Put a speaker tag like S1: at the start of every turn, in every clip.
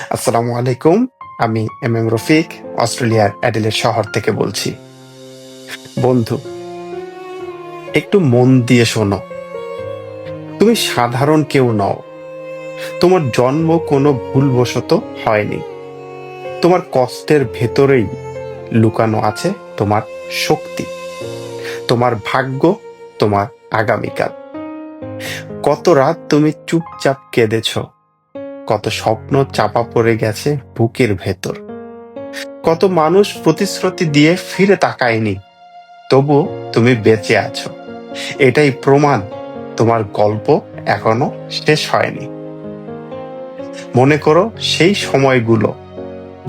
S1: আসসালামু আলাইকুম। আমি রফিক, অস্ট্রেলিয়ার অ্যাডিলেড শহর থেকে বলছি। বন্ধু, একটু মন দিয়ে শোনো। তুমি সাধারণ কেউ নও। তোমার জন্ম কোনো ভুলবশত হয়নি। তোমার কষ্টের ভেতরেই লুকানো আছে তোমার শক্তি, তোমার ভাগ্য, তোমার আগামীকাল। কত রাত তুমি চুপচাপ কেঁদেছ, কত স্বপ্ন চাপা পড়ে গেছে বুকের ভেতর, কত মানুষ প্রতিশ্রুতি দিয়ে ফিরে তাকায়নি, তবু তুমি বেঁচে আছো। এটাই প্রমাণ তোমার গল্প এখনো শেষ হয়নি। মনে করো সেই সময়গুলো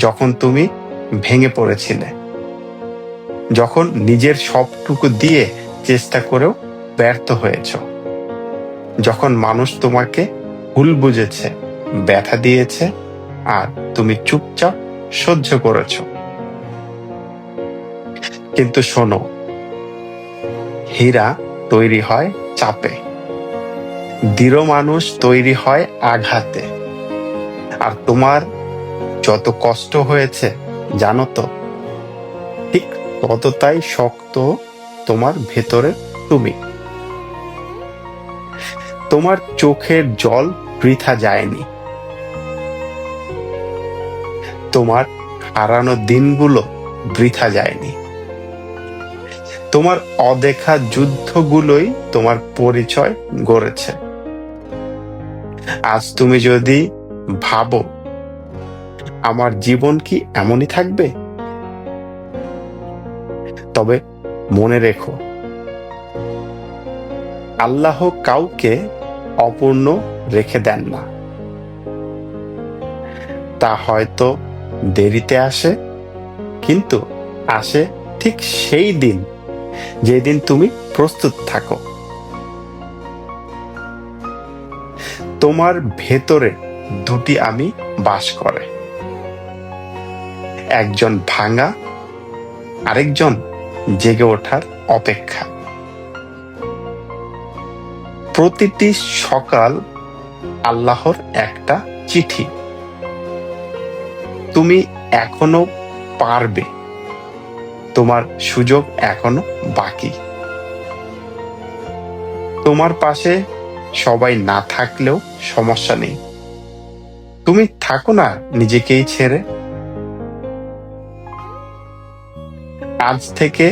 S1: যখন তুমি ভেঙে পড়েছিলে, যখন নিজের সবটুকু দিয়ে চেষ্টা করেও ব্যর্থ হয়েছ, যখন মানুষ তোমাকে ভুল বুঝেছে, ব্যথা দিয়েছে, আর তুমি চুপচাপ সহ্য করেছ। কিন্তু শোনো, হীরা তৈরি হয় চাপে, দৃঢ় মানুষ তৈরি হয় আঘাতে। আর তোমার যত কষ্ট হয়েছে জানো তো, ঠিক ততটাই শক্ত তোমার ভেতরে তুমি। তোমার চোখের জল বৃথা যায়নি, তোমার হারানো দিনগুলো বৃথা যায়নি, তোমার অদেখা যুদ্ধগুলোই তোমার পরিচয় গড়েছে। আজ তুমি যদি ভাবো আমার জীবন কি এমনই থাকবে, তবে মনে রেখো, আল্লাহ কাউকে অপূর্ণ রেখে দেন না। তা হয়তো দেরিতে আসে, কিন্তু আসে ঠিক সেই দিন যেদিন তুমি প্রস্তুত থাকো। তোমার ভেতরে দুটি আমি বাস করে, একজন ভাঙা, আরেকজন জেগে ওঠার অপেক্ষা। প্রতিটি সকাল আল্লাহর একটা চিঠি। তুমি এখনো পারবে, তোমার সুযোগ এখনো বাকি। তোমার পাশে সবাই না থাকলেও সমস্যা নেই, তুমি থাকো না নিজেকেই ছেড়ে। আজ থেকে